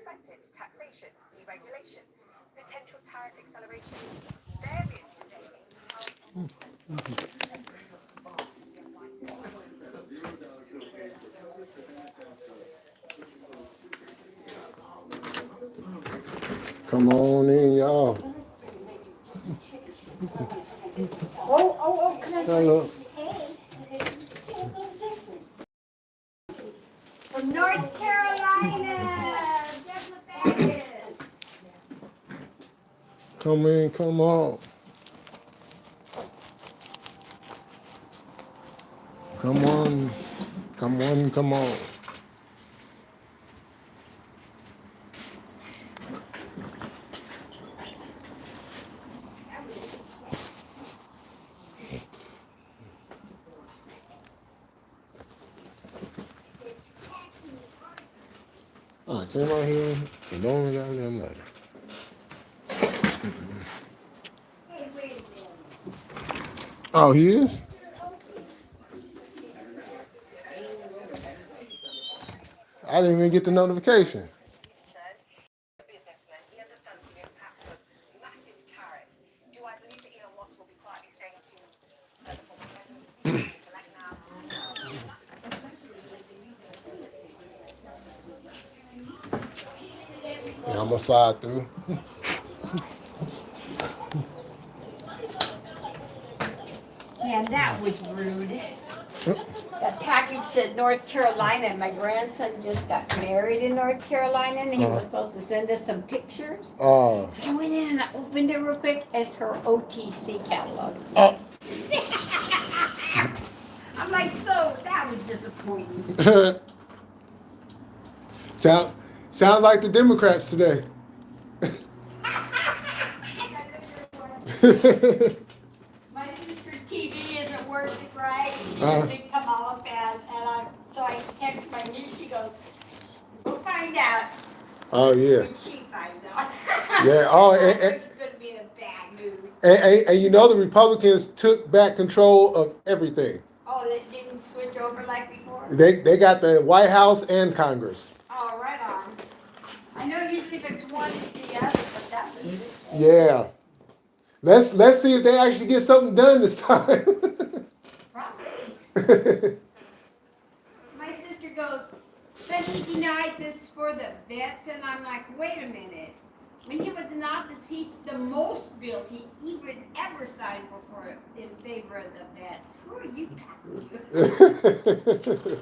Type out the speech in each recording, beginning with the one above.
unexpected taxation, deregulation, potential tariff acceleration. There is today a powerful sense of Come on in, y'all. Can I Hello. From North Carolina. Guess what that is? Come in, come on. Come on. Come on, come on. I came out here and don't goddamn matter. Hey, wait a minute. Oh, he is? I didn't even get the notification. businessman. He understands the impact of massive tariffs. Do I believe that Elon Musk will be quietly saying to the former president, elect now, Yeah, I'm gonna slide through. Man, that was rude. That package said North Carolina, and my grandson just got married in North Carolina, and he was supposed to send us some pictures. So I went in and I opened it real quick. It's her OTC catalog. I'm like, so that was disappointing. Sound like the Democrats today. My sister TV isn't working right. She didn't come off, so I text my niece. She goes, "We'll find out." Oh yeah. When she finds out. Yeah. Oh, It's going to be in a bad mood. and you know the Republicans took back control of everything. Oh, they didn't switch over like before? They got the White House and Congress. Oh, right on. I know usually if it's one, it's the other, but that was it. Yeah. Let's see if they actually get something done this time. Probably. My sister goes, but he denied this for the vets, and I'm like, wait a minute. When he was in office, he's the most bills he even ever signed for in favor of the vets. Who are you talking to?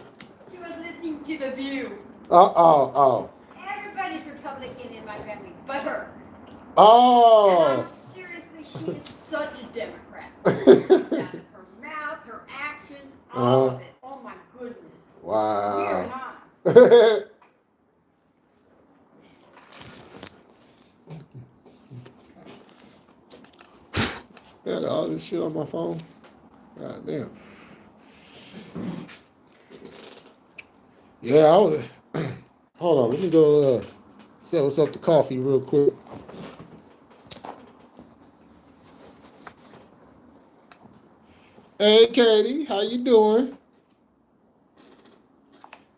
He was listening to The View. Oh. Everybody's Republican in my family, but her. And Oh. I'm seriously, she is such a Democrat. Out of her mouth, her actions, all of it. Oh my goodness. We are Wow. not. Got all this shit on my phone. God damn. Yeah, I was. Hold on, let me go set what's up to coffee real quick. Hey, Katie, how you doing?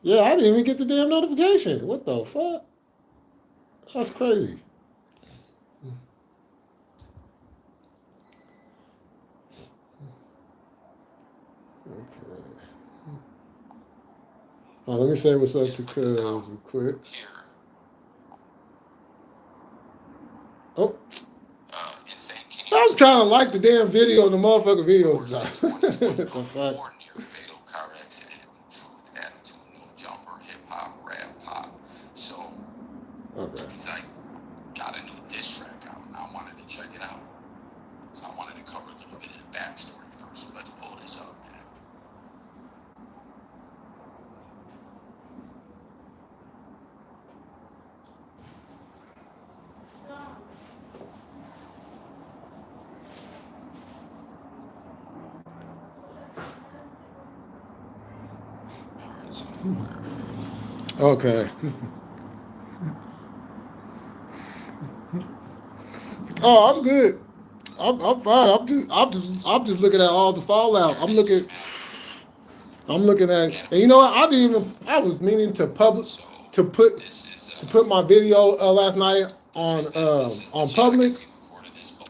Yeah, I didn't even get the damn notification. What the fuck? That's crazy. Okay. Oh, let me say what's up to Cuz real quick. Oh. I'm trying to like the damn video, the motherfucking videos. What the fuck? Near fatal car accident. Truth attitude, no jumper, hip hop, rap, pop. So he's like, got a new diss track out, and I wanted to check it out. So I wanted to cover a little bit of the backstory first. So let's pull this up, man. Okay. Oh, I'm good. I'm fine. I'm just looking at all the fallout. I'm looking at, and you know what? I was meaning to put This is to put my video last night on public.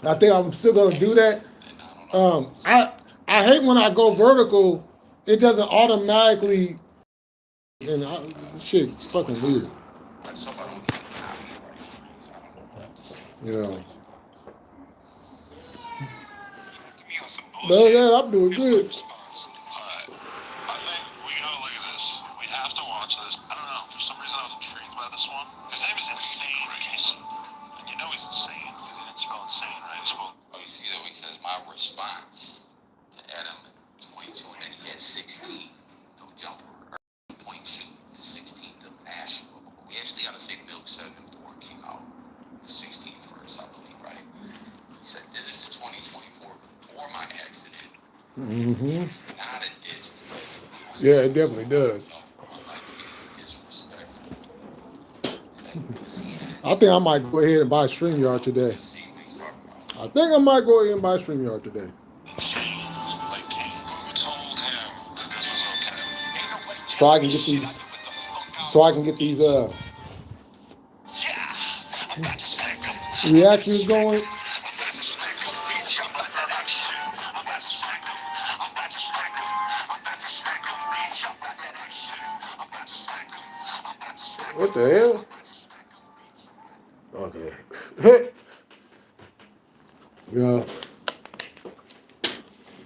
I think I'm still gonna do that. I hate when I go vertical, it doesn't automatically, and this shit's fucking weird. You know. But other than that, I'm doing good. I think we gotta look at this. We have to watch this. I don't know. For some reason, I was intrigued by this one. His name is Insane Casey, and you know he's insane because he didn't spell insane, right? He spelled. Oh, you see though, he says my response to Adam 22, and then he had 16, no jumper, or point shoot, the 16th of national. We actually got to say Milk 7-4 came out the 16th first, I believe, right? He said did this in 2024 before my accident. Mm-hmm. Not a diss because Yeah, it definitely does. like it's disrespectful. I think I might go ahead and buy StreamYard today. See what he's talking about. I think I might go ahead and buy StreamYard today. Like, who told him that this was okay? Ain't nobody So I can get these. So I can get these Yeah, I'm about to smack him. reactions going. I'm about to smack him. Beat you up like that shit. I'm about to smack him. I'm about to smack him. I'm about to smack him. Beat you up like that shit. I'm about to smack him. I'm about to smack him. What the hell? Okay. Yeah.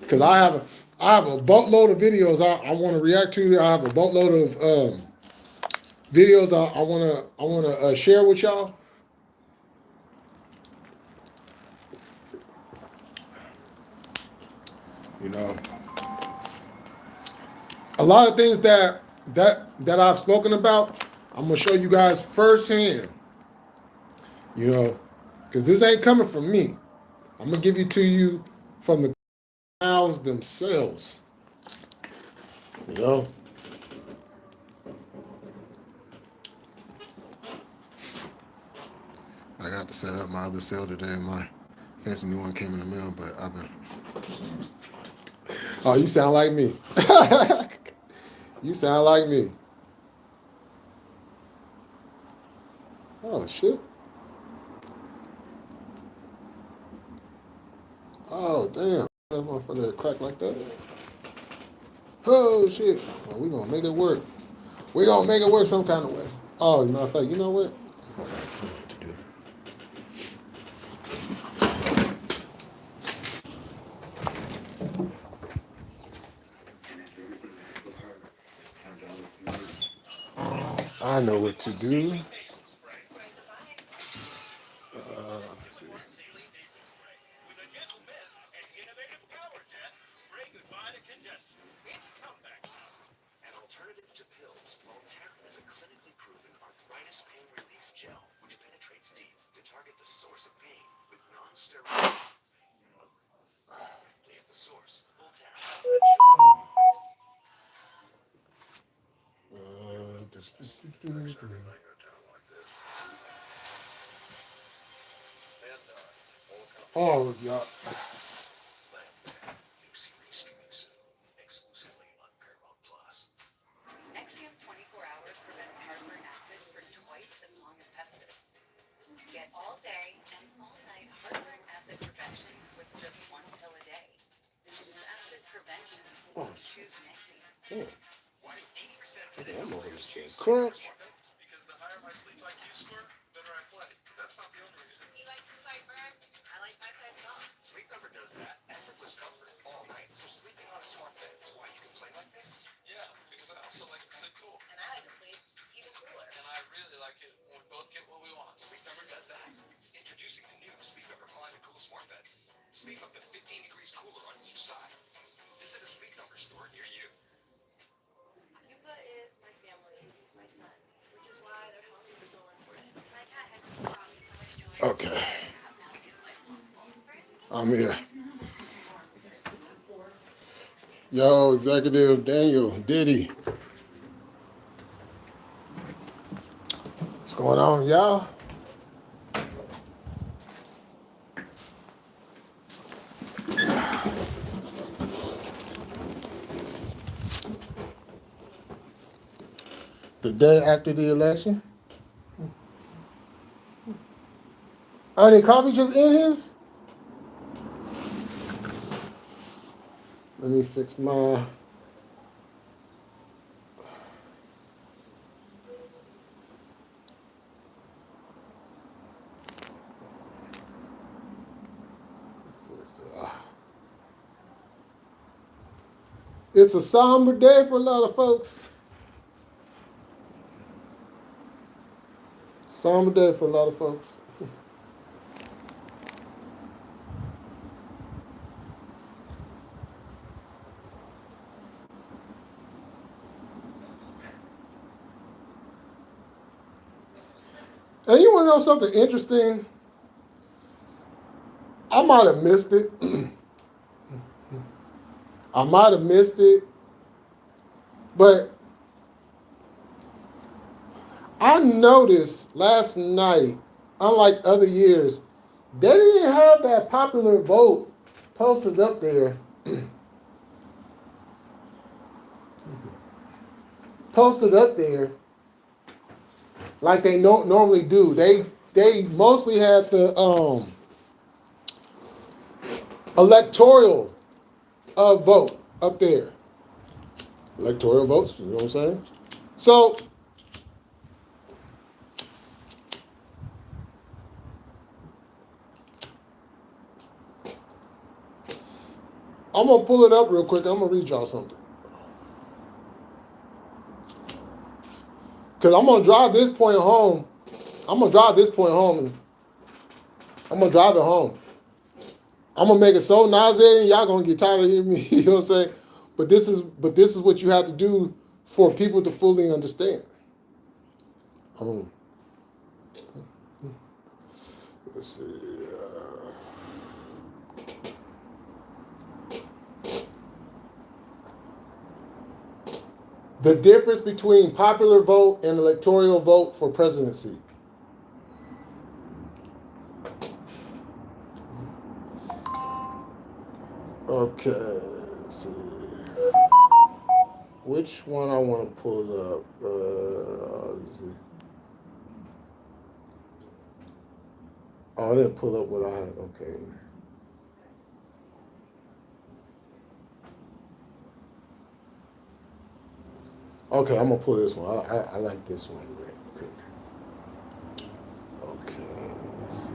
Because I have a boatload of videos I want to react to. I have a boatload of videos I want to share with y'all. You know, a lot of things that I've spoken about, I'm gonna show you guys firsthand. You know, because this ain't coming from me. I'm gonna give it to you from the mouths themselves. You know. I got to set up my other cell today. My fancy new one came in the mail, but I've been. Oh, you sound like me. You sound like me. Oh shit. Oh damn. That motherfucker crack like that. Oh shit. Well, we gonna make it work. We gonna make it work some kind of way. Oh, matter of fact, you know what? I know what to do. Oh, yeah. Nexium 24 hours prevents heartburn acid for twice as long as Pepcid. Get all day and all night heartburn acid prevention with just one pill a day. Choose acid prevention. Choose Nexium. Why 80% That motherfucker's crunch. Because the higher my sleep IQ score, the better I play. That's not the only reason. He likes his side burn. I like my side soft. Sleep Number does that. Effortless comfort all night. So sleeping on a smart bed is why you can play like this? Yeah, because I also like to sleep cool. And I like to sleep even cooler. And I really like it when we both get what we want. Sleep Number does that. Introducing the new Sleep Number Climate Cool Smart Bed. Sleep up to 15 degrees cooler on each side. Visit a Sleep Number store near you. Yupa is my family. He's my son, which is why their health is so important. My cat had brought me so much joy. Okay. I'm here. Yo, Executive Daniel Diddy. What's going on, y'all? The day after the election? Any coffee just in his? Let me fix my. It's a somber day for a lot of folks. Somber day for a lot of folks. And you want to know something interesting? I might have missed it. I might have missed it. But I noticed last night, unlike other years, they didn't have that popular vote posted up there. Posted up there like they normally do. They mostly had the electoral vote up there. Electoral votes, you know what I'm saying? So I'm gonna pull it up real quick. I'm gonna read y'all something. Cause I'm gonna drive this point home. I'm gonna drive this point home and I'm gonna drive it home. I'm gonna make it so nauseating, y'all gonna get tired of hearing me, you know what I'm saying? But this is what you have to do for people to fully understand. Let's see. The difference between popular vote and electoral vote for presidency. Okay, let's see. Which one I want to pull up? Let's see. Oh, I didn't pull up what I had. Okay. Okay, I'm gonna pull this one. I like this one right quick. Okay, let's see.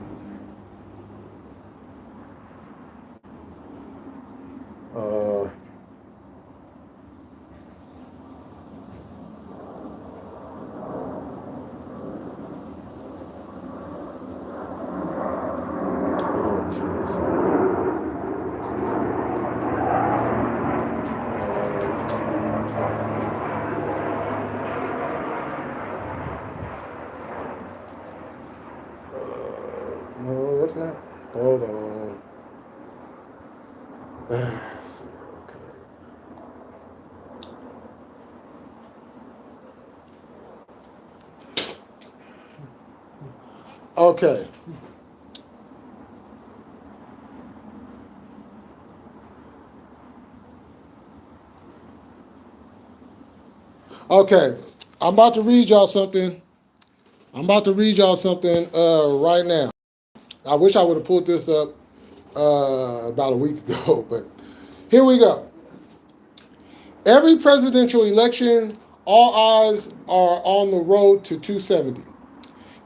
Okay, let's see. No, that's not. Hold on. Let's see. Okay. Okay. I'm about to read y'all something. Right now. I wish I would have pulled this up about a week ago, but here we go. Every presidential election, all eyes are on the road to 270.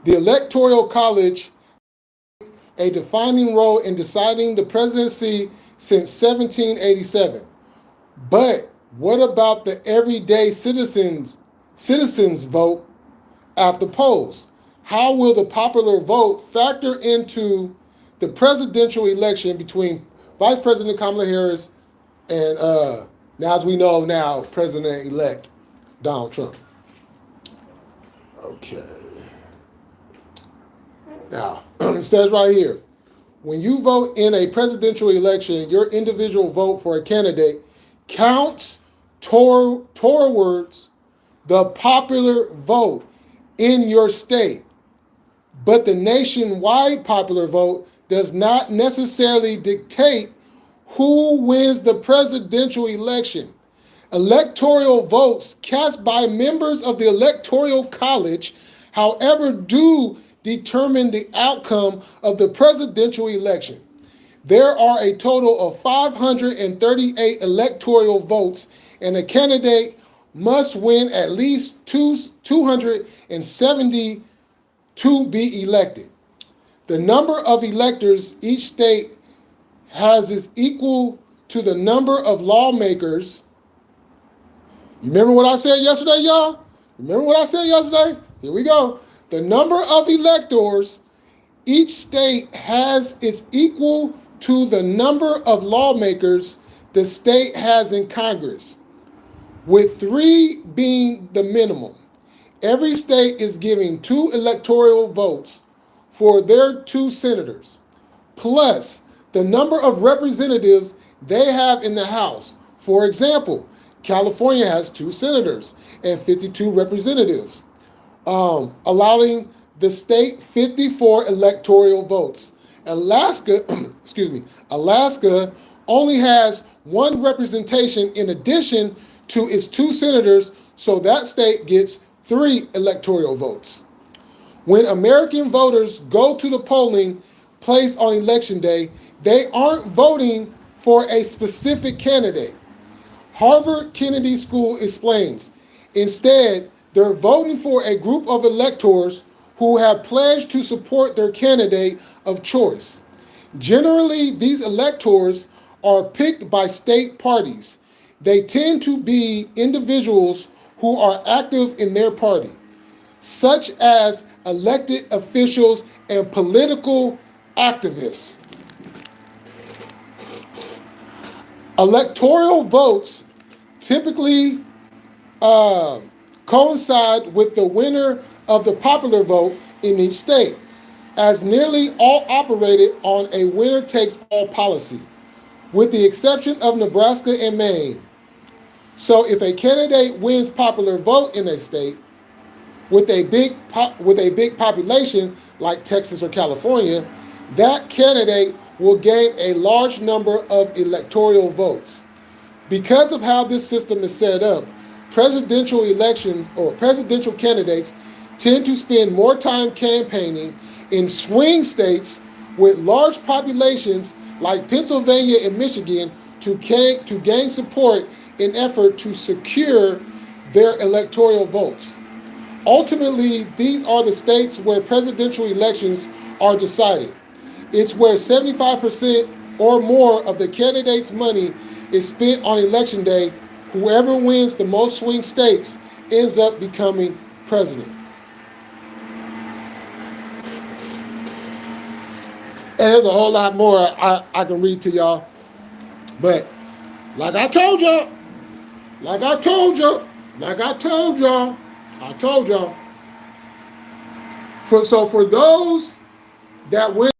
The Electoral College a defining role in deciding the presidency since 1787. But what about the everyday citizens vote at the polls? How will the popular vote factor into the presidential election between Vice President Kamala Harris and, now as we know now, President-elect Donald Trump? Okay. Now, it says right here, when you vote in a presidential election, your individual vote for a candidate counts towards the popular vote in your state. But the nationwide popular vote does not necessarily dictate who wins the presidential election. Electoral votes cast by members of the Electoral College, however, do determine the outcome of the presidential election. There are a total of 538 electoral votes, and a candidate must win at least 270 to be elected. The number of electors each state has is equal to the number of lawmakers. You remember what I said yesterday, y'all? Remember what I said yesterday? Here we go. The number of electors each state has is equal to the number of lawmakers the state has in Congress, with 3 being the minimum. Every state is giving 2 electoral votes for their 2 senators, plus the number of representatives they have in the House. For example, California has 2 senators and 52 representatives, allowing the state 54 electoral votes. Alaska, Alaska only has 1 representation in addition to its 2 senators, so that state gets 3 electoral votes. When American voters go to the polling place on election day, they aren't voting for a specific candidate. Harvard Kennedy School explains. Instead, they're voting for a group of electors who have pledged to support their candidate of choice. Generally, these electors are picked by state parties. They tend to be individuals who are active in their party, such as elected officials and political activists. Electoral votes typically coincide with the winner of the popular vote in each state, as nearly all operated on a winner-takes-all policy, with the exception of Nebraska and Maine. So if a candidate wins popular vote in a state with a big population like Texas or California, that candidate will gain a large number of electoral votes. Because of how this system is set up, presidential elections or presidential candidates tend to spend more time campaigning in swing states with large populations like Pennsylvania and Michigan to gain support in effort to secure their electoral votes. Ultimately, these are the states where presidential elections are decided. It's where 75% or more of the candidate's money is spent on election day. Whoever wins the most swing states ends up becoming president. And there's a whole lot more I can read to y'all. But like I told y'all, For those that went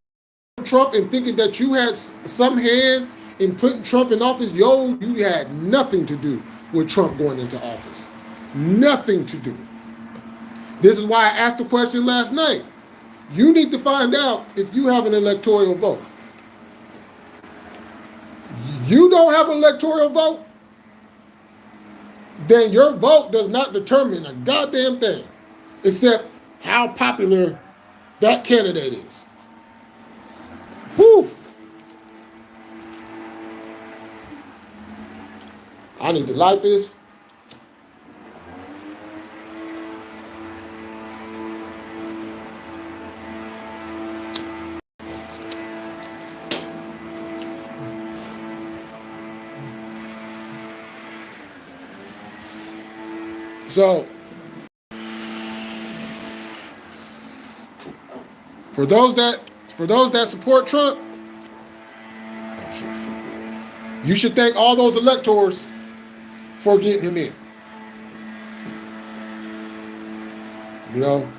Trump and thinking that you had some hand in putting Trump in office, you had nothing to do with Trump going into office. Nothing to do. This is why I asked the question last night. You need to find out if you have an electoral vote. You don't have an electoral vote, then your vote does not determine a goddamn thing, except how popular that candidate is. Whew. I need to light this. So, for those that support Trump, you should thank all those electors for getting him in. You know?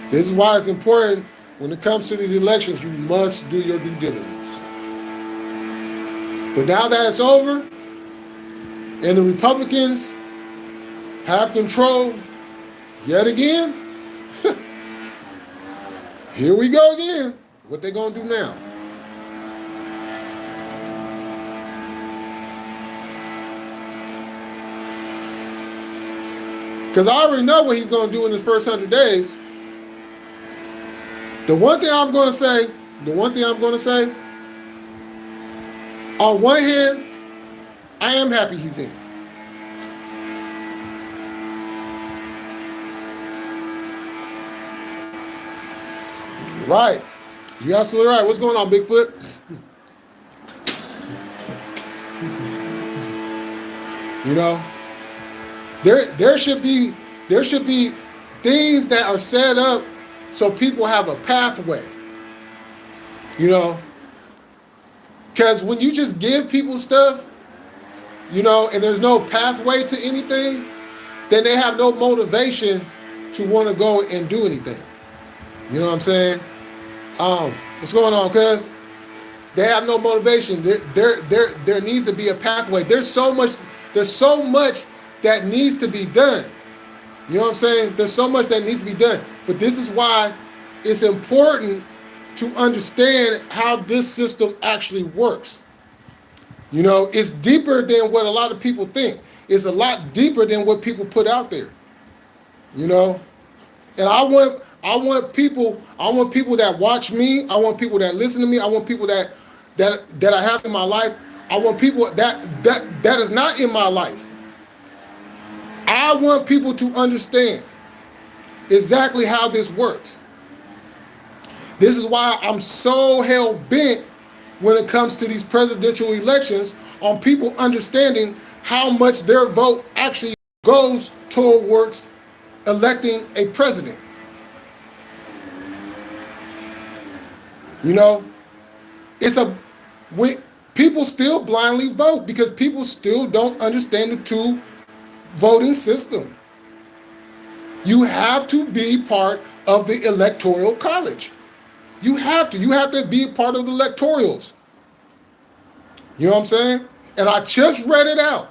This is why it's important when it comes to these elections, you must do your due diligence. But now that it's over and the Republicans have control yet again, here we go again. What they gonna do now? Because I already know what he's going to do in his first 100 days. The one thing I'm going to say, on one hand, I am happy he's in. Right. You're absolutely right. What's going on, Bigfoot? You know, there should be things that are set up so people have a pathway. You know, because when you just give people stuff, you know, and there's no pathway to anything, then they have no motivation to want to go and do anything. You know what I'm saying? What's going on, cuz? They have no motivation. There needs to be a pathway. There's so much that needs to be done. You know what I'm saying? There's so much that needs to be done. But this is why it's important to understand how this system actually works. You know, it's deeper than what a lot of people think. It's a lot deeper than what people put out there. You know? And I want people that watch me, I want people that listen to me, I want people that I have in my life, I want people that is not in my life. I want people to understand exactly how this works. This is why I'm so hell-bent when it comes to these presidential elections on people understanding how much their vote actually goes towards electing a president. You know, people still blindly vote because people still don't understand the two voting system. You have to be part of the electoral college. You have to be part of the electorals. You know what I'm saying? And I just read it out.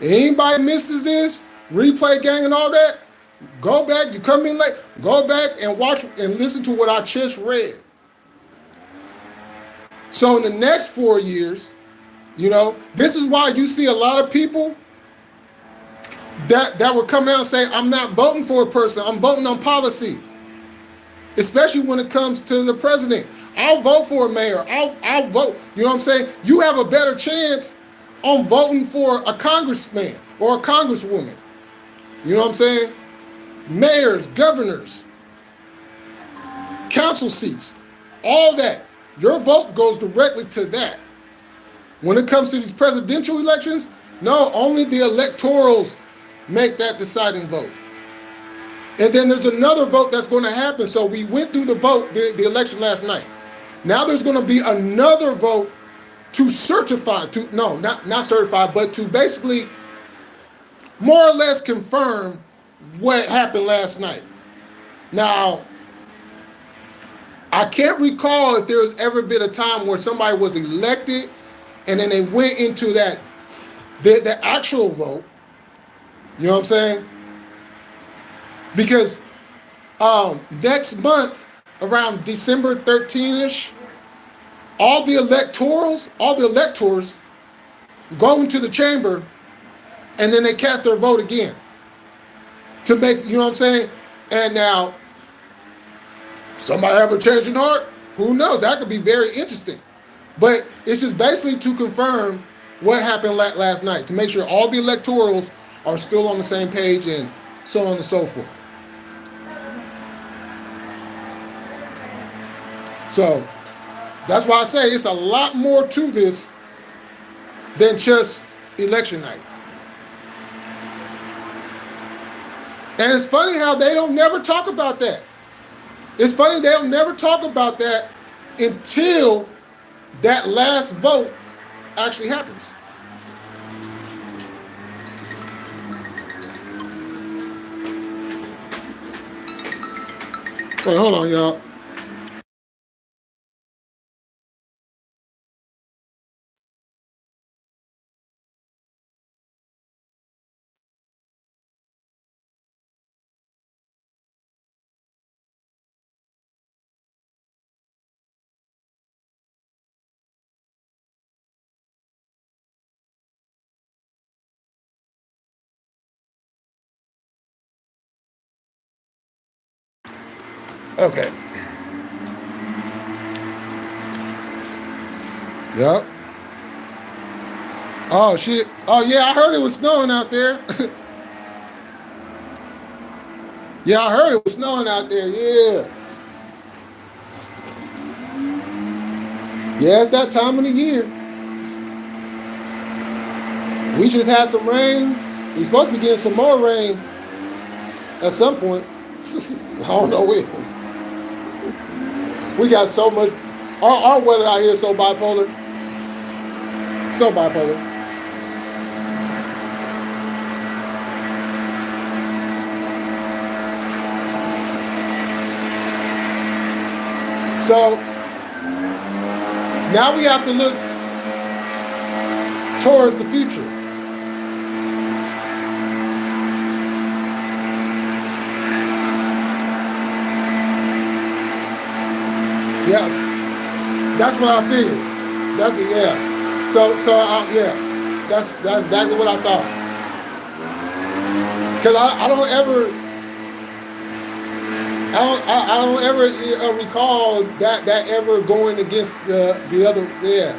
Anybody misses this, replay gang and all that, go back, you come in late, go back and watch and listen to what I just read. So in the next 4 years, you know, this is why you see a lot of people that would come out and say, I'm not voting for a person, I'm voting on policy. Especially when it comes to the president. I'll vote for a mayor. I'll vote. You know what I'm saying? You have a better chance on voting for a congressman or a congresswoman. You know what I'm saying? Mayors, governors, council seats, all that. Your vote goes directly to that. When it comes to these presidential elections, no, only the electorals make that deciding vote. And then there's another vote that's going to happen. So we went through the election last night. Now there's going to be another vote to certify, not certify, but to basically more or less confirm what happened last night. Now, I can't recall if there has ever been a time where somebody was elected and then they went into the actual vote. You know what I'm saying? Because next month, around December 13-ish, all the electors go into the chamber and then they cast their vote again to make, you know what I'm saying? And now, somebody have a change in heart? Who knows? That could be very interesting. But it's just basically to confirm what happened last night, to make sure all the electorals are still on the same page and so on and so forth. So that's why I say it's a lot more to this than just election night. And it's funny how they don't never talk about that. It's funny they don't never talk about that until that last vote actually happens. Wait, hold on, y'all. Okay. Yep. Oh shit. Oh yeah, I heard it was snowing out there. Yeah, I heard it was snowing out there. Yeah. Yeah, it's that time of the year. We just had some rain. We supposed to be getting some more rain at some point. I don't know when. We got so much. Our weather out here is so bipolar. So bipolar. So now we have to look towards the future. Yeah, that's what I figured. That's it. Yeah. So yeah, that's exactly what I thought. Cause I don't ever recall that ever going against the other. Yeah.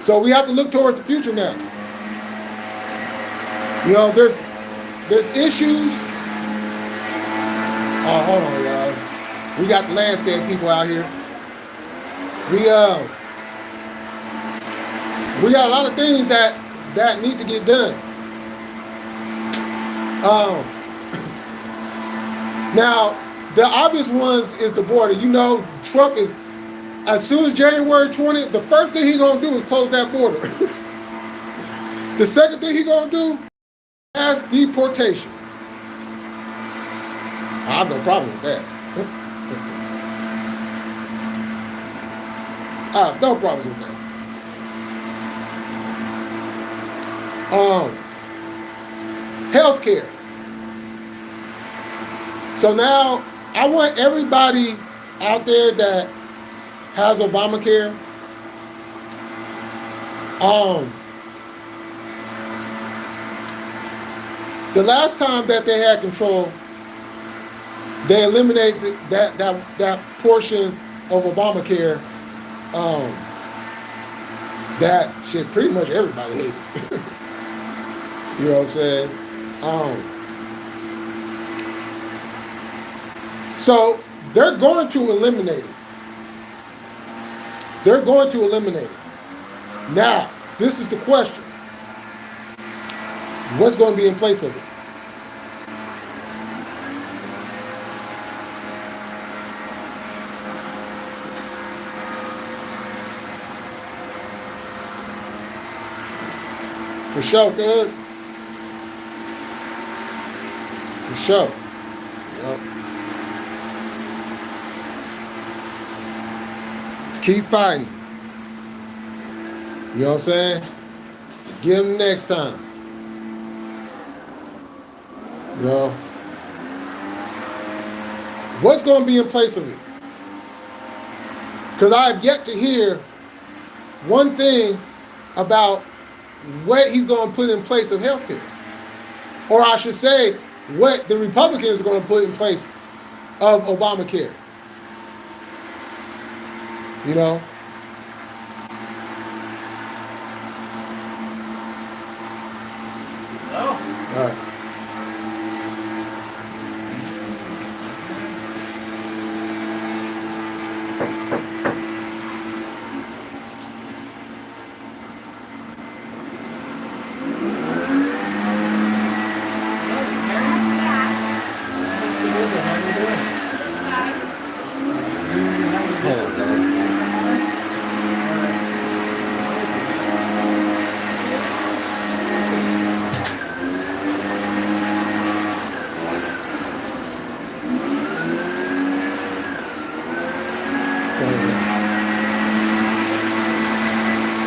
So we have to look towards the future now. You know, there's issues. Oh, hold on, y'all. We got the landscape people out here. We got a lot of things that need to get done. Now, the obvious ones is the border. You know, Trump is, as soon as January 20th, the first thing he's going to do is close that border. The second thing he's going to do, mass deportation. I have no problem with that. I have no problems with that. Healthcare. So now I want everybody out there that has Obamacare. The last time that they had control, they eliminated that portion of Obamacare that shit pretty much everybody hated. You know what I'm saying? So they're going to eliminate it. They're going to eliminate it. Now, this is the question. What's going to be in place of it? For sure, cuz. For sure. Yep. Keep fighting. You know what I'm saying? Get them next time. You know? What's going to be in place of it? Because I have yet to hear one thing about what he's going to put in place of healthcare. Or I should say, what the Republicans are going to put in place of Obamacare. You know? Hello? All right.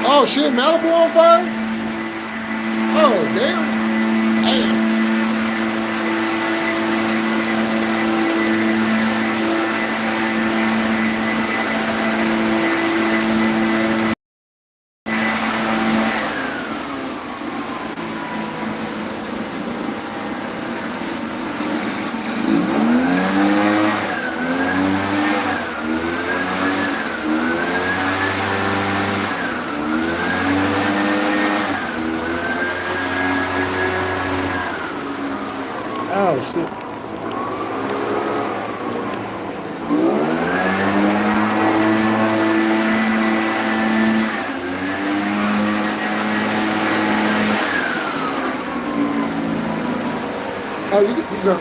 Oh shit, Malibu on fire? Oh damn. Damn. Oh shit. Oh, you go.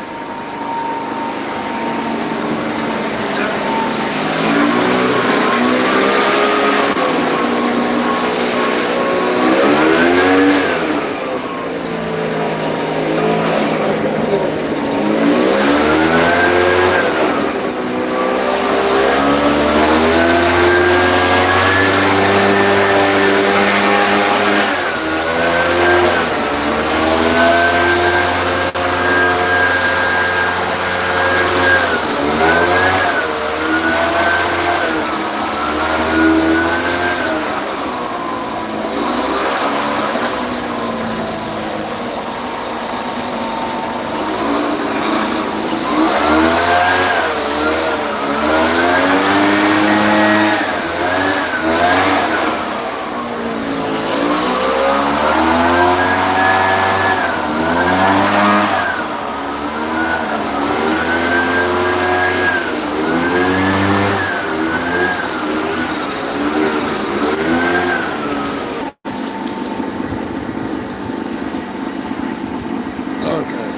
Okay.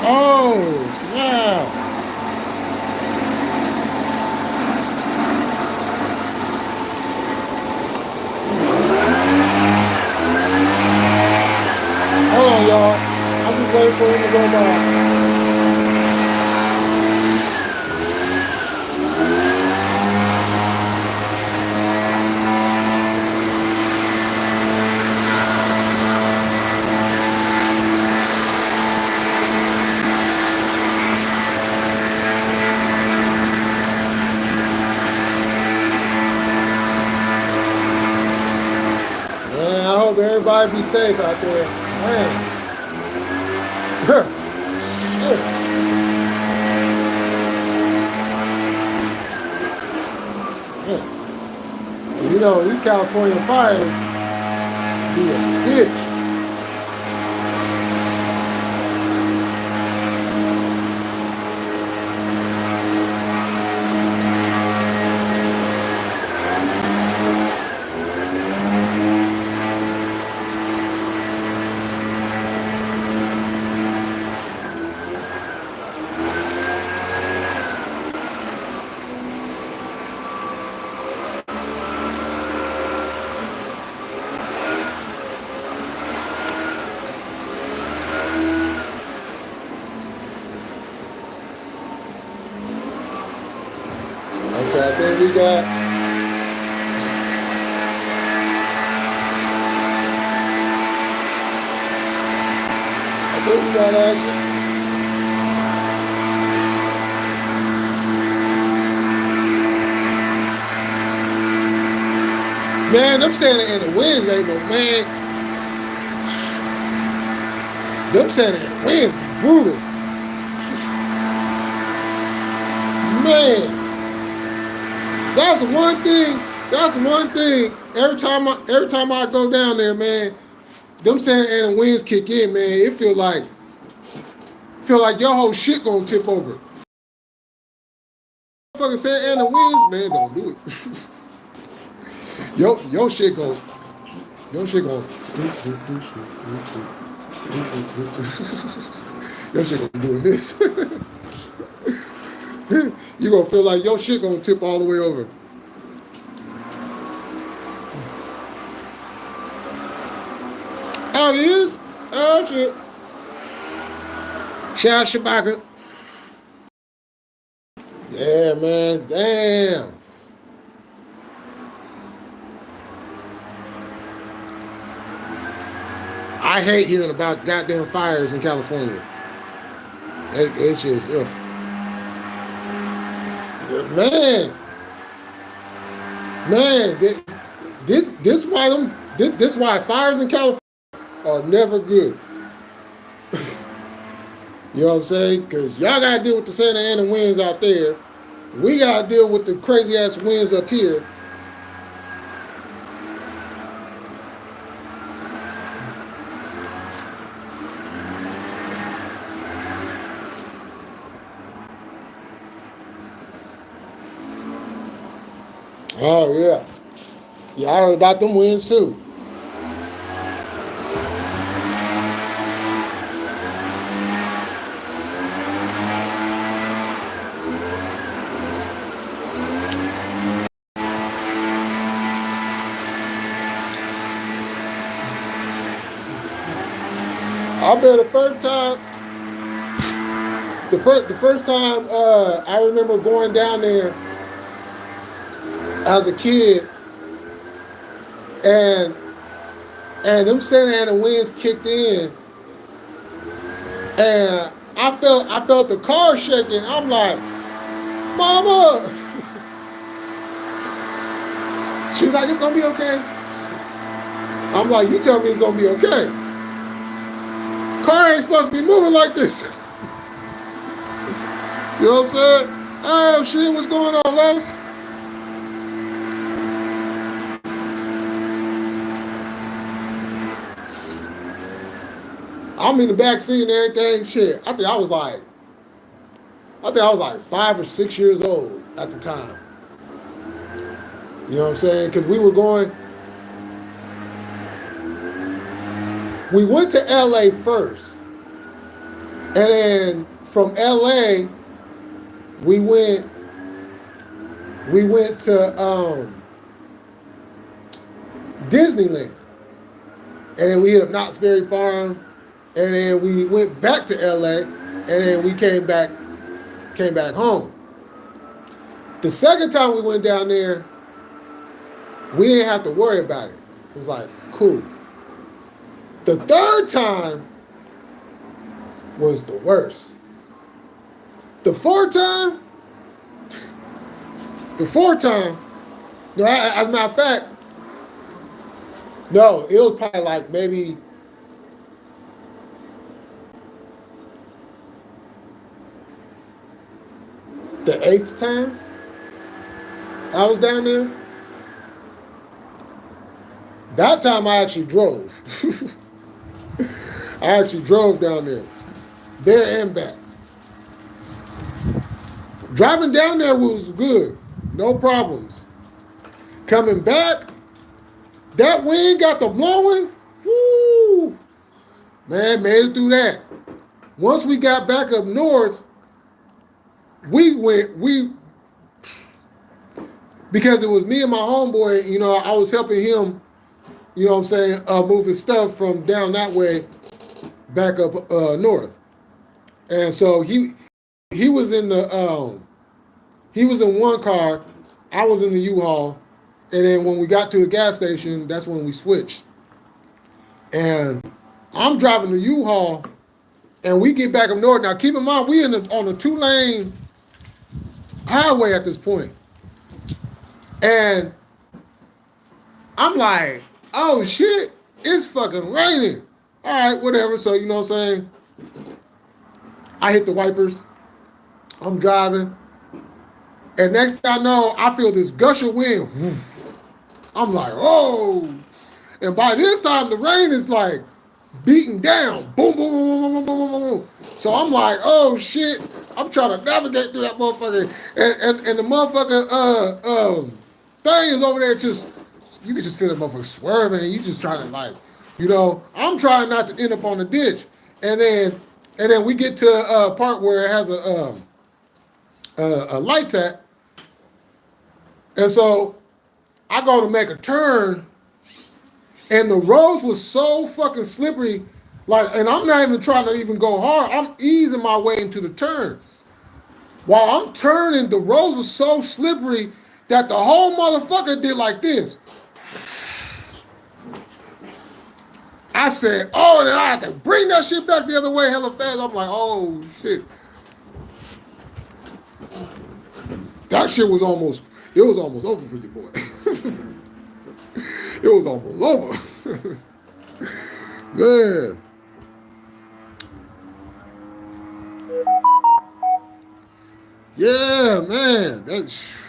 Oh, snap. Hold on, y'all. I'm just waiting for him to go by. Man, I hope everybody be safe out there. Man. Yeah. You know, these California fires be a bitch. Okay, I think we got. I think we got action. Man, them Santa Ana winds ain't no man. Them Santa Ana winds be brutal. Man. That's one thing. That's one thing. Every time I go down there, man, them Santa Ana winds kick in, man. It feel like your whole shit gonna tip over. Fucking Santa Ana winds, man, don't do it. Your shit go. Your shit go. Your shit gonna be doing this. You gonna feel like your shit gonna tip all the way over. Oh, he is? Oh, shit. Shout out Shabaka. Yeah, man. Damn. I hate hearing about goddamn fires in California. It's just, ugh. Man, This why fires in California are never good. You know what I'm saying? Because y'all got to deal with the Santa Ana winds out there. We got to deal with the crazy ass winds up here. Oh, yeah. Yeah, I heard about them winds too. I bet the first time I remember going down there as a kid, and them Santa Ana winds kicked in, and I felt the car shaking. I'm like, Mama. She's like, it's gonna be okay. I'm like, you tell me it's gonna be okay. Car ain't supposed to be moving like this. You know what I'm saying? Oh shit, what's going on, Lois? I'm in the back seat and everything. Shit, I think I was like 5 or 6 years old at the time. You know what I'm saying? Because we went to LA first. And then from LA, we went to Disneyland. And then we hit up Knott's Berry Farm. And then we went back to LA. And then we came back home. The second time we went down there, we didn't have to worry about it. It was like, cool. The third time was the worst. The fourth time, as a matter of fact, no, it was probably like maybe the 8th time I was down there. That time I actually drove. I actually drove down there and back. Driving down there was good, no problems. Coming back, that wind got the blowing. Woo! Man, made it through that. Once we got back up north, because it was me and my homeboy, you know, I was helping him, you know what I'm saying, move his stuff from down that way back up north. And so he was in one car, I was in the U-Haul, and then when we got to a gas station, that's when we switched. And I'm driving the U-Haul, and we get back up north. Now keep in mind, we on a 2-lane highway at this point. And I'm like, oh shit, it's fucking raining. All right, whatever. So, you know what I'm saying? I hit the wipers. I'm driving. And next thing I know, I feel this gush of wind. I'm like, oh. And by this time, the rain is like beating down. Boom, boom, boom, boom, boom, boom, boom, boom. So I'm like, oh shit. I'm trying to navigate through that motherfucker. And the motherfucker thing is over there just, you can just feel the motherfucker swerving, and you just trying to, like, you know, I'm trying not to end up on the ditch. And then we get to a part where it has a lights at. And so I go to make a turn, and the roads was so fucking slippery, like, and I'm not even trying to even go hard. I'm easing my way into the turn. While I'm turning, the roads was so slippery that the whole motherfucker did like this. I said, oh, and then I had to bring that shit back the other way hella fast. I'm like, oh, shit. That shit was almost over for you, boy. was almost over. Man. Yeah, man. That's.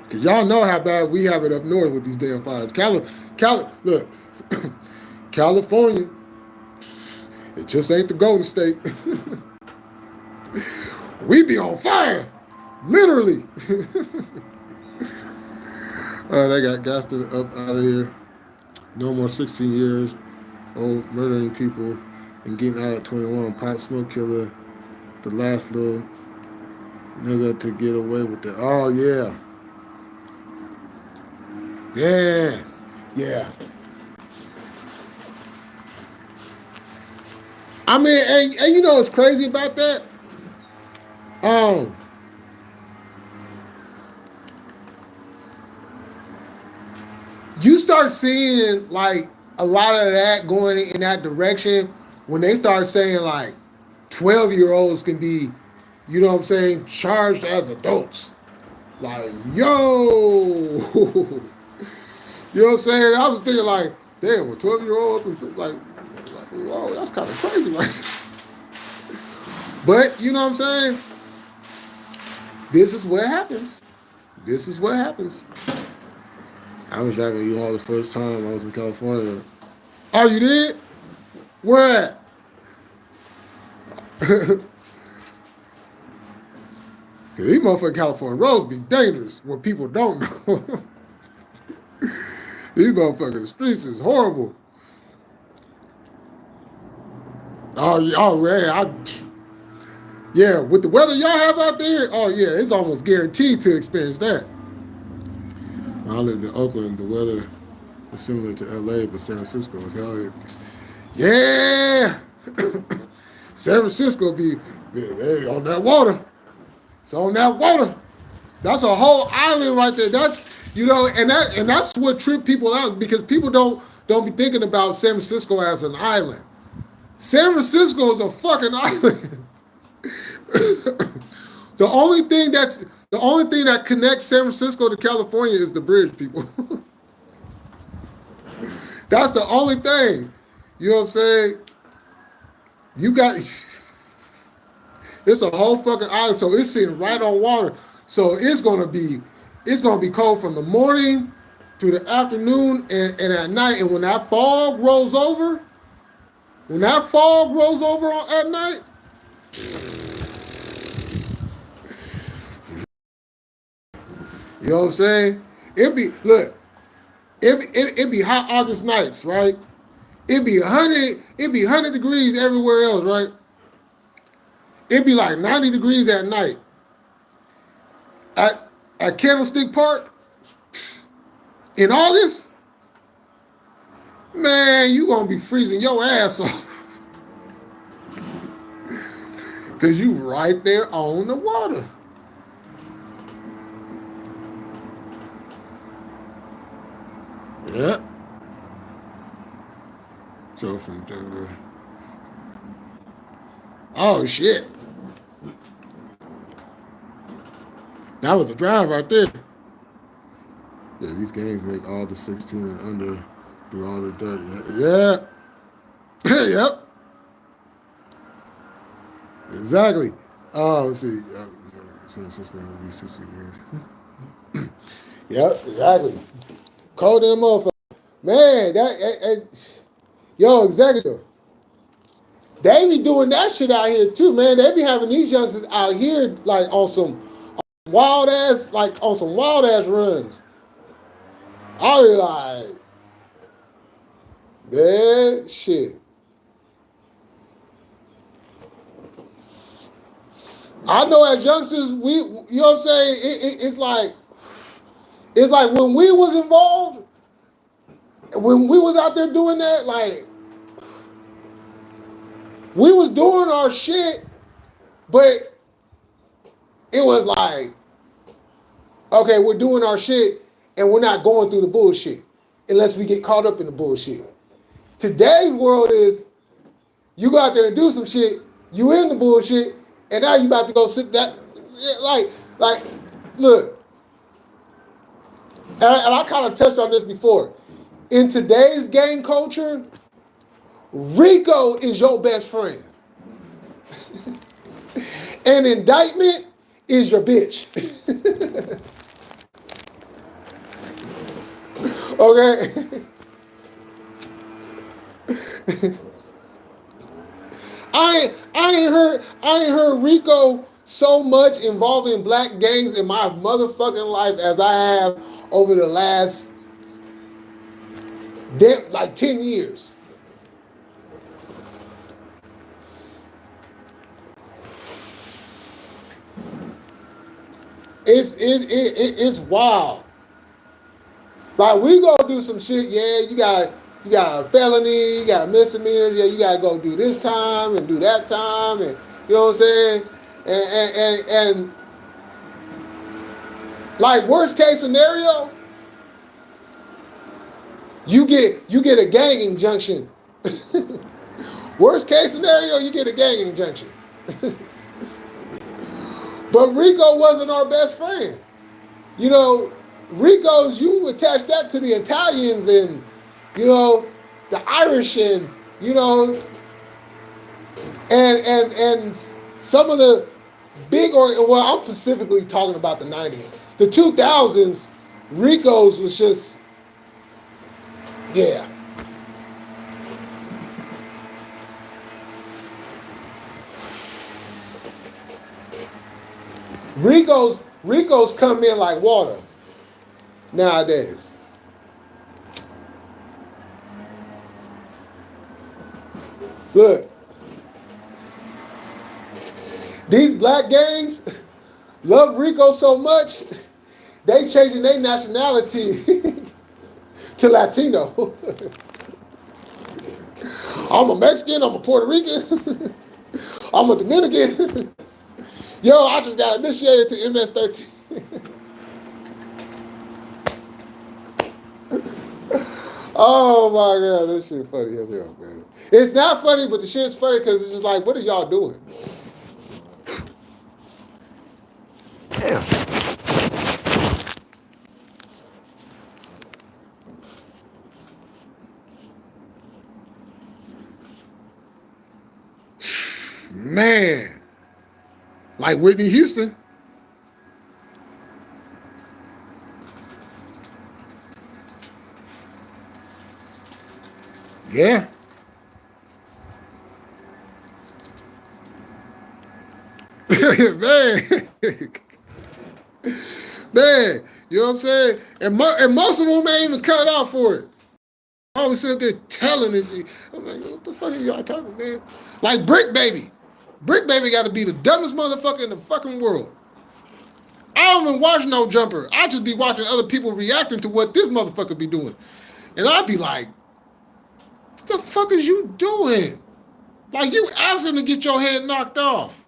Cause y'all know how bad we have it up north with these damn fires. Look, California, it just ain't the Golden State. We be on fire, literally. They got Gaston up out of here. No more 16 years old murdering people and getting out at 21. Pop Smoke Killer, the last little nigga to get away with it. Oh yeah. Yeah. Yeah. I mean, and you know what's crazy about that? You start seeing like a lot of that going in that direction when they start saying like 12-year-olds can be, you know what I'm saying, charged as adults. Like, yo, you know what I'm saying? I was thinking like, damn, a 12-year-old, like, whoa, that's kind of crazy, right? But you know what I'm saying? This is what happens. This is what happens. I was driving U-Haul the first time I was in California. Oh, you did? Where at? These motherfucking California roads be dangerous when people don't know. These motherfucking streets is horrible. Oh man, yeah, with the weather y'all have out there, oh yeah, it's almost guaranteed to experience that. When I lived in Oakland, the weather was similar to LA, but San Francisco is hell. Yeah! San Francisco be on that water. It's on that water. That's a whole island right there. That's, you know, and that's what tripped people out, because people don't be thinking about San Francisco as an island. San Francisco is a fucking island. The only thing that connects San Francisco to California is the bridge, people. That's the only thing. You know what I'm saying? You got, it's a whole fucking island, so it's sitting right on water. So it's gonna be cold from the morning to the afternoon and at night. And when that fog rolls over, at night, you know what I'm saying? It be hot August nights, right? It be 100 degrees everywhere else, right? It'd be like 90 degrees at night. At Candlestick Park in August, man, you gonna be freezing your ass off. Cause you right there on the water. Yeah. So from Denver. Oh shit. That was a drive right there. Yeah, these gangs make all the 16 and under do all the dirty. Yeah. Yep. Exactly. Oh, let's see. San Francisco will be 60 years. Yep, exactly. Cold in the motherfucker. Man, yo, executive. They be doing that shit out here too, man. They be having these youngsters out here like on some wild ass runs. I be like, man, shit. I know as youngsters, you know what I'm saying? It's like when we was involved, when we was out there doing that, like, we was doing our shit, but it was like, okay, we're doing our shit and we're not going through the bullshit unless we get caught up in the bullshit. Today's world is, you go out there and do some shit, you in the bullshit, and now you about to go sit that, like, look, and I kind of touched on this before. In today's gang culture, Rico is your best friend. An indictment is your bitch. Okay? I ain't heard Rico so much involving black gangs in my motherfucking life as I have over the last like 10 years. It's wild. Like we go do some shit, yeah, you got a felony, you got misdemeanors, yeah, you gotta go do this time and do that time, and you know what I'm saying? And like worst case scenario, you get a gang injunction. Worst case scenario, you get a gang injunction. But Rico wasn't our best friend. You know, Rico's, you attach that to the Italians and, you know, the Irish and, you know, and some of the big, well, I'm specifically talking about the 90s. The 2000s, Rico's was just, yeah. Rico's come in like water nowadays. Look, these black gangs love Rico so much, they changing their nationality to Latino. I'm a Mexican, I'm a Puerto Rican, I'm a Dominican. Yo, I just got initiated to MS-13. Oh my God, this shit funny as hell, man. It's not funny, but the shit's funny because it's just like, what are y'all doing? Damn. Man. Like Whitney Houston. Yeah. Man. Man, you know what I'm saying? And most of them ain't even cut out for it. I was sitting there telling it. I'm like, what the fuck are y'all talking, man? Like Brick Baby. Brick Baby got to be the dumbest motherfucker in the fucking world. I don't even watch No Jumper. I just be watching other people reacting to what this motherfucker be doing. And I'd be like, what the fuck is you doing? Like, you asking to get your head knocked off.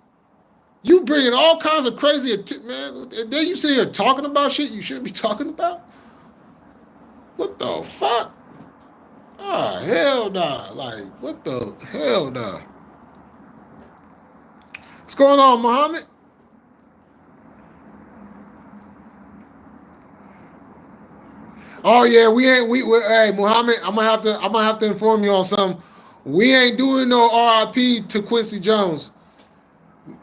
You bringing all kinds of crazy, man. And then you sit here talking about shit you shouldn't be talking about? What the fuck? Ah, hell nah. Like, what the hell nah? What's going on, Muhammad? Oh yeah, hey Muhammad, I'm gonna have to inform you on something. We ain't doing no RIP to Quincy Jones.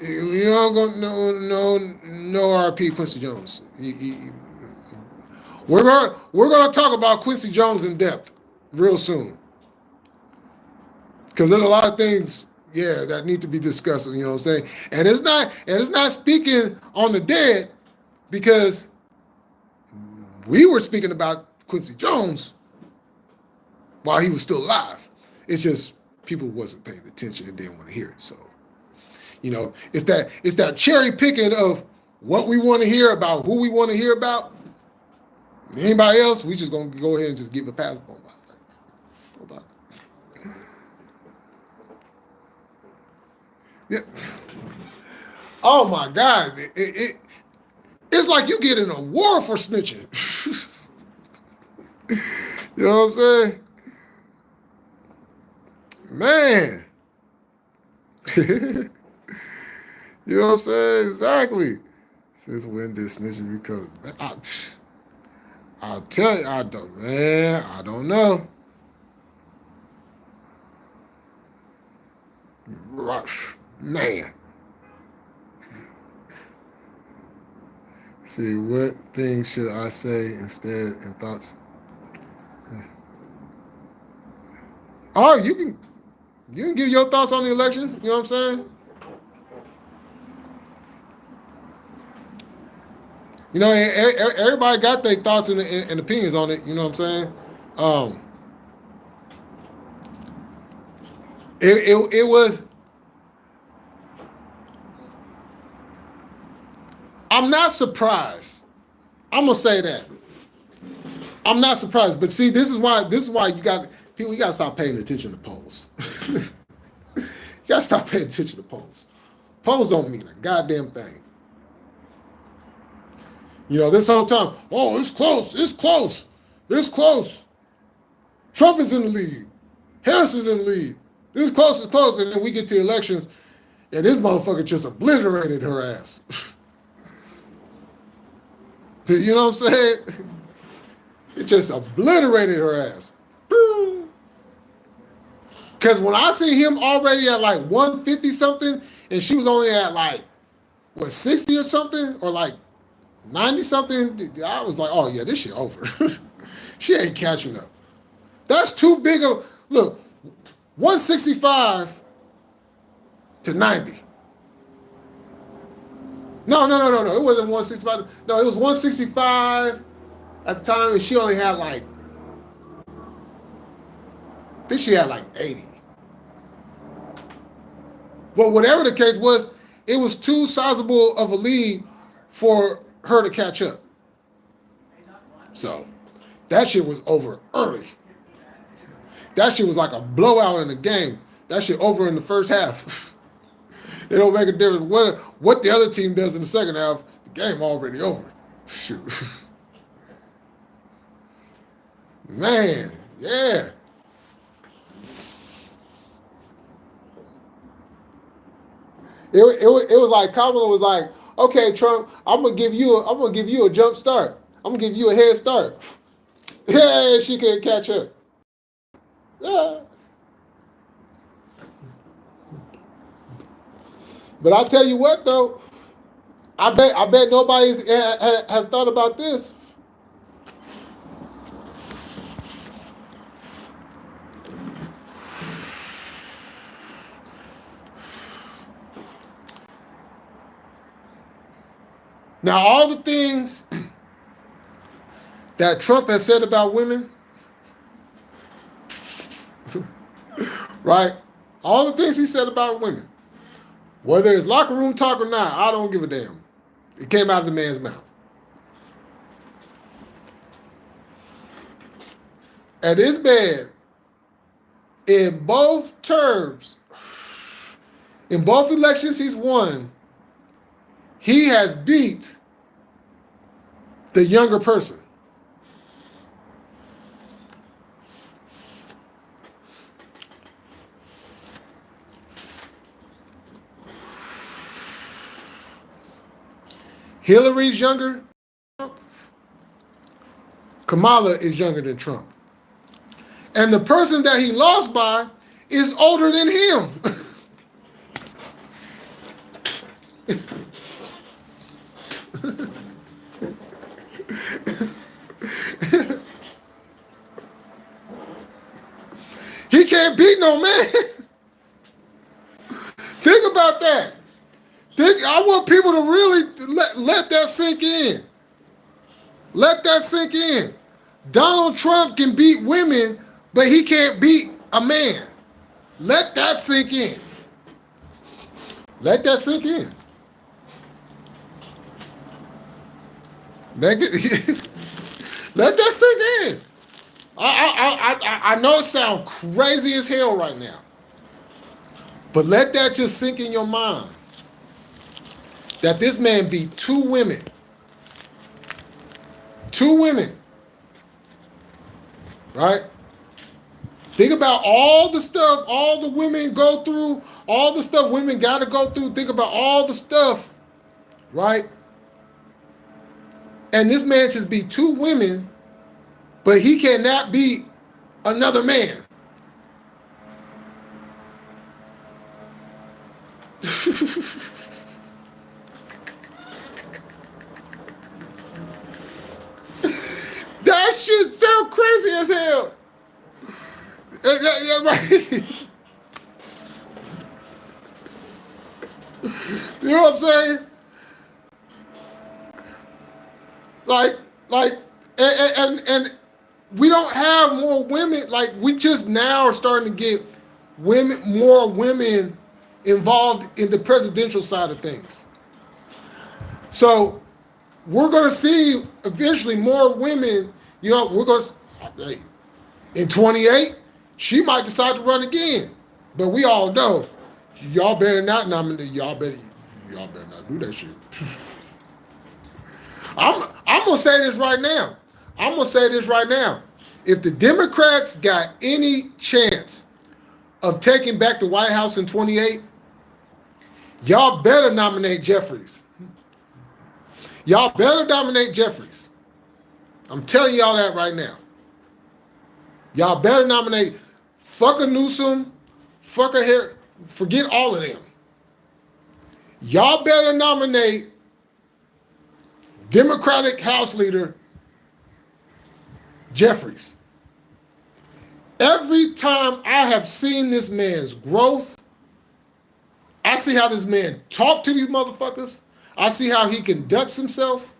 You don't go no RIP Quincy Jones. We're gonna talk about Quincy Jones in depth real soon. Because there's a lot of things, yeah, that need to be discussed, you know what I'm saying? And it's not speaking on the dead, because we were speaking about Quincy Jones while he was still alive. It's just people wasn't paying attention and didn't want to hear it. So, you know, it's that cherry picking of what we want to hear about, who we want to hear about. Anybody else, we just gonna go ahead and just give a pass on about. Yeah. Oh my God. It's like you get an award for snitching. You know what I'm saying? Man. You know what I'm saying? Exactly. Since when did snitching become? I'll tell you, I don't know. Man. See, what things should I say instead and thoughts? Oh, you can give your thoughts on the election. You know what I'm saying? You know, everybody got their thoughts and opinions on it. You know what I'm saying? It was. I'm not surprised. I'm gonna say that. I'm not surprised, but see, this is why you got people. You got to stop paying attention to polls. You got to stop paying attention to polls. Polls don't mean a goddamn thing. You know, this whole time, oh, it's close, it's close, it's close. Trump is in the lead. Harris is in the lead. It's close, it's close, and then we get to elections, and this motherfucker just obliterated her ass. You know what I'm saying? It just obliterated her ass. Because when I see him already at like 150 something, and she was only at like, what, 60 or something? Or like 90 something? I was like, oh yeah, this shit over. She ain't catching up. That's too big of, look, 165 to 90. No. It wasn't 165. No, it was 165 at the time, and she only had like, I think she had like 80. But whatever the case was, it was too sizable of a lead for her to catch up. So that shit was over early. That shit was like a blowout in the game. That shit over in the first half. It don't make a difference what the other team does in the second half. The game already over. Shoot. Man, yeah. It was like Kamala was like, okay, Trump, I'm gonna give you a jump start. I'm gonna give you a head start. Yeah, she can't catch up. Yeah. But I tell you what though, I bet nobody has thought about this. Now, all the things that Trump has said about women, right? All the things he said about women, whether it's locker room talk or not, I don't give a damn. It came out of the man's mouth. And it's bad in both terms, in both elections he's won, he has beat the younger person. Hillary's younger than Trump. Kamala is younger than Trump. And the person that he lost by is older than him. He can't beat no man. Think about that. I want people to really let that sink in. Let that sink in. Donald Trump can beat women, but he can't beat a man. Let that sink in. Let that sink in. Let that sink in. I know it sounds crazy as hell right now, but let that just sink in your mind. That this man beat two women. Two women. Right? Think about all the stuff all the women go through, all the stuff women got to go through. Think about all the stuff, right? And this man just beat two women but he cannot be another man. That shit sound crazy as hell. Yeah, right. You know what I'm saying? Like, and we don't have more women. Like, we just now are starting to get more women involved in the presidential side of things. So we're going to see eventually more women. You know, we're going to, in 28, she might decide to run again. But we all know, y'all better not nominate. Y'all better not do that shit. I'm gonna say this right now. If the Democrats got any chance of taking back the White House in 28, y'all better nominate Jeffries. Y'all better nominate Jeffries. I'm telling y'all that right now. Y'all better nominate. Fuck a Newsom. Fuck a Harris. Forget all of them. Y'all better nominate Democratic House Leader Jeffries. Every time I have seen this man's growth, I see how this man talk to these motherfuckers. I see how he conducts himself.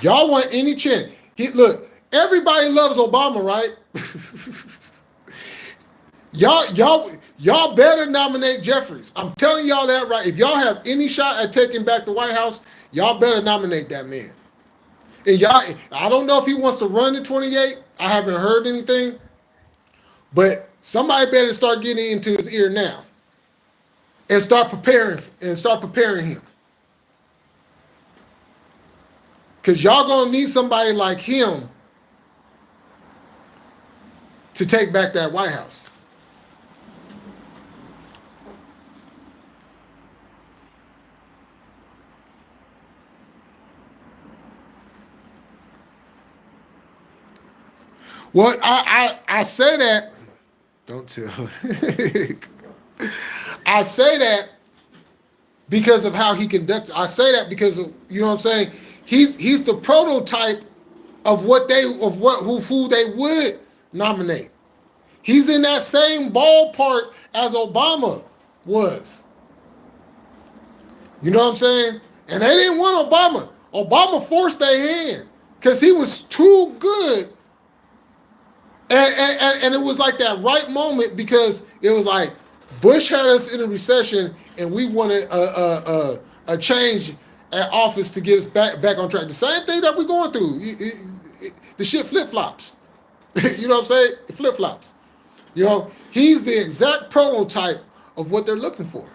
Y'all want any chance? Look, everybody loves Obama, right? Y'all better nominate Jeffries. I'm telling y'all that right. If y'all have any shot at taking back the White House, y'all better nominate that man. And y'all, I don't know if he wants to run in 28. I haven't heard anything. But somebody better start getting into his ear now. And start preparing him. Because y'all gonna need somebody like him to take back that White House. Well, I say that. Don't tell. I say that because of how he conducted. I say that because of, you know what I'm saying. He's the prototype of who they would nominate. He's in that same ballpark as Obama was. You know what I'm saying? And they didn't want Obama. Obama forced their hand because he was too good. And it was like that right moment because it was like Bush had us in a recession and we wanted a change at office to get us back on track. The same thing that we're going through. The shit flip-flops. You know what I'm saying? It flip-flops. You know, he's the exact prototype of what they're looking for.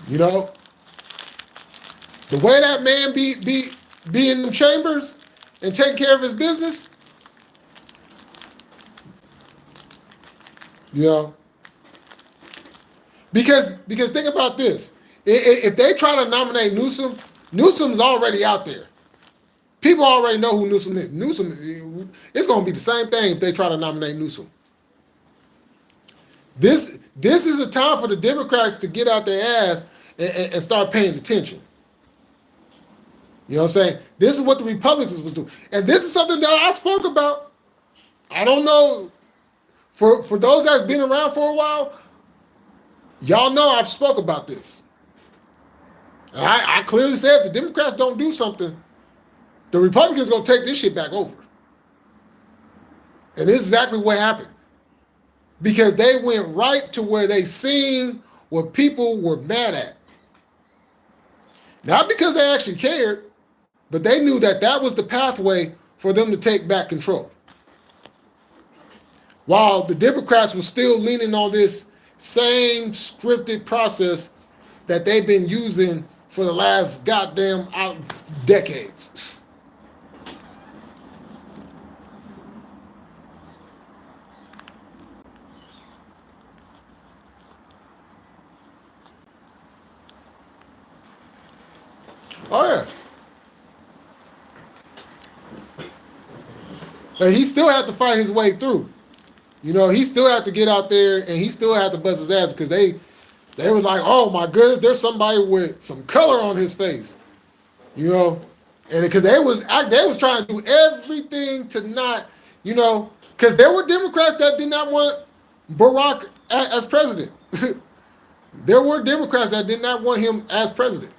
You know? The way that man be in them chambers and taking care of his business, you know. Because think about this. If they try to nominate Newsom, Newsom's already out there. People already know who Newsom is. Newsom, it's going to be the same thing if they try to nominate Newsom. This is a time for the Democrats to get out their ass and start paying attention. You know what I'm saying? This is what the Republicans was doing. And this is something that I spoke about. I don't know. For those that have been around for a while, y'all know I've spoke about this. I clearly said if the Democrats don't do something, the Republicans going to take this shit back over. And this is exactly what happened. Because they went right to where they seen what people were mad at. Not because they actually cared, but they knew that that was the pathway for them to take back control. While the Democrats were still leaning on this same scripted process that they've been using for the last goddamn decades. Oh yeah. And he still had to fight his way through. You know, he still had to get out there and he still had to bust his ass because they was like, oh my goodness, there's somebody with some color on his face. You know, and because they was trying to do everything to not, you know, because there were Democrats that did not want Barack as president. There were Democrats that did not want him as president.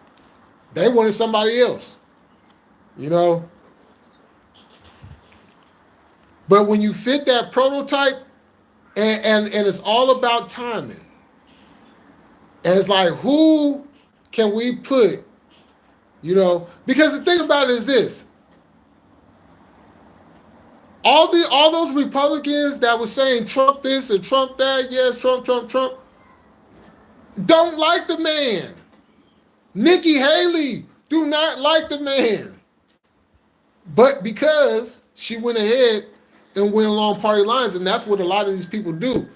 They wanted somebody else, you know. But when you fit that prototype, and it's all about timing. And it's like, who can we put, you know? Because the thing about it is this. All those Republicans that were saying Trump this and Trump that, yes, Trump, don't like the man. Nikki Haley do not like the man. But because she went ahead and went along party lines, and that's what a lot of these people do.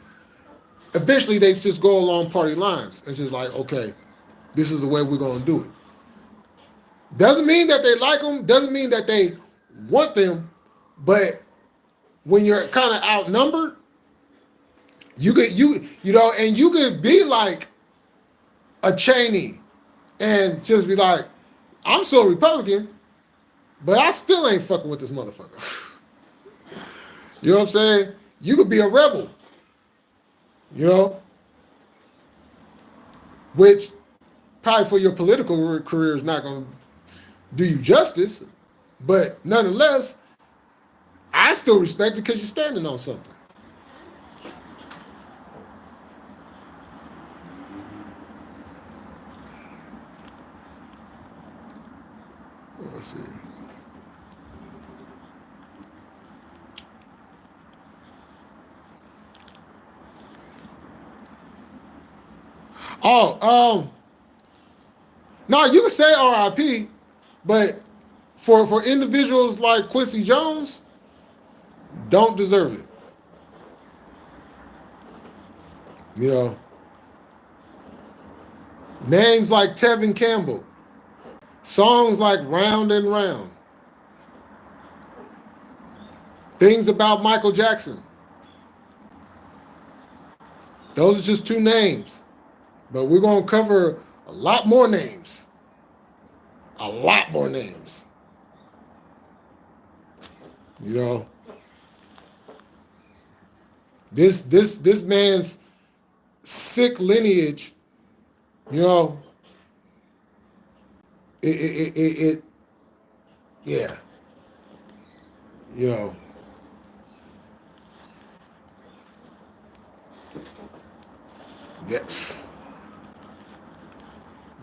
Eventually, they just go along party lines. It's just like, okay, this is the way we're going to do it. Doesn't mean that they like them. Doesn't mean that they want them. But when you're kind of outnumbered, you know, and you could be like a Cheney and just be like, I'm so Republican, but I still ain't fucking with this motherfucker. You know what I'm saying? You could be a rebel, you know, which probably for your political career is not going to do you justice, but nonetheless, I still respect it because you're standing on something. Let's see. No, you can say RIP, but for individuals like Quincy Jones, don't deserve it. You know, names like Tevin Campbell, songs like Round and Round, things about Michael Jackson. Those are just two names. But we're going to cover a lot more names. A lot more names. You know, this man's sick lineage, you know, it yeah, you know. Yeah.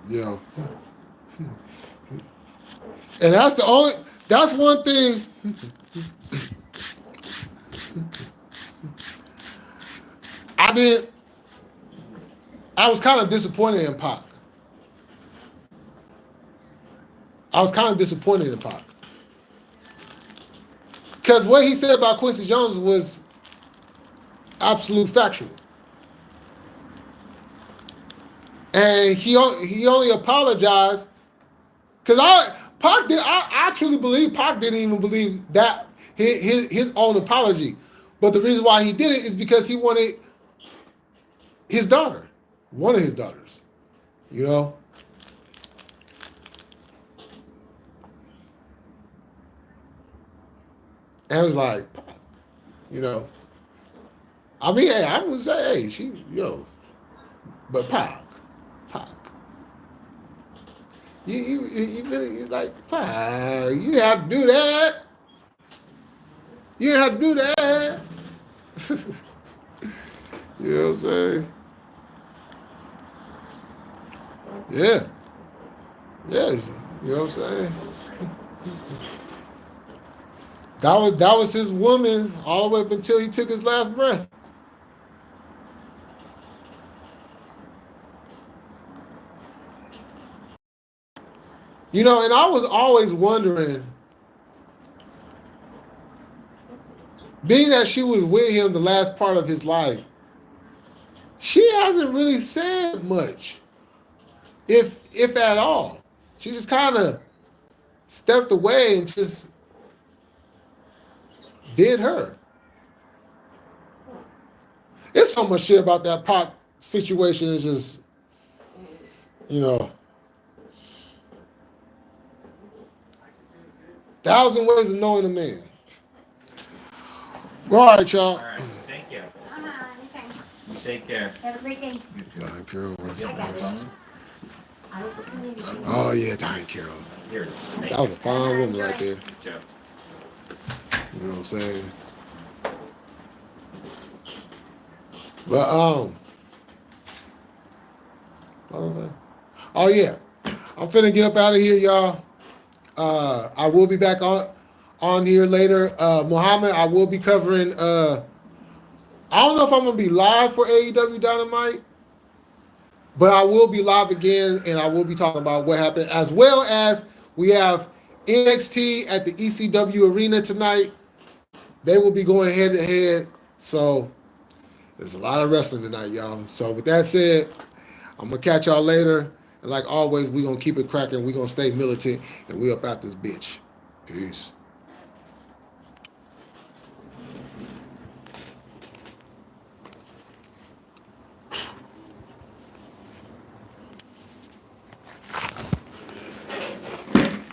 You know. And that's one thing. I was kind of disappointed in Pac. Because what he said about Quincy Jones was absolute factual. And he only apologized because I truly believe Pac didn't even believe that his own apology. But the reason why he did it is because he wanted his daughter, one of his daughters, you know. And I was like, you know, I mean, hey, I would say, hey, but Pac. You really like, Pac, you didn't have to do that. You didn't have to do that. You know what I'm saying? Yeah. Yeah, you know what I'm saying? That was his woman all the way up until he took his last breath. You know, and I was always wondering, being that she was with him the last part of his life, she hasn't really said much, if at all. She just kind of stepped away and just did her. There's so much shit about that Pac situation. It's just, you know, 1,000 ways of knowing a man. All right, y'all. All right. Thank you. Okay. You take care. Have a great day. You too. Diane Carroll. What's I got this? it. I hope to see you again. Oh yeah, Diane Carroll. Here. That was a fine woman right there. You too. You know what I'm saying? But what was that? Oh yeah, I'm finna get up out of here, y'all. I will be back on here later. Muhammad, I will be covering. I don't know if I'm gonna be live for AEW Dynamite, but I will be live again, and I will be talking about what happened, as well as we have NXT at the ECW Arena tonight. They will be going head to head, so there's a lot of wrestling tonight, y'all. So with that said, I'm gonna catch y'all later. And like always, we gonna keep it cracking. We gonna stay militant, and we up out this bitch. Peace.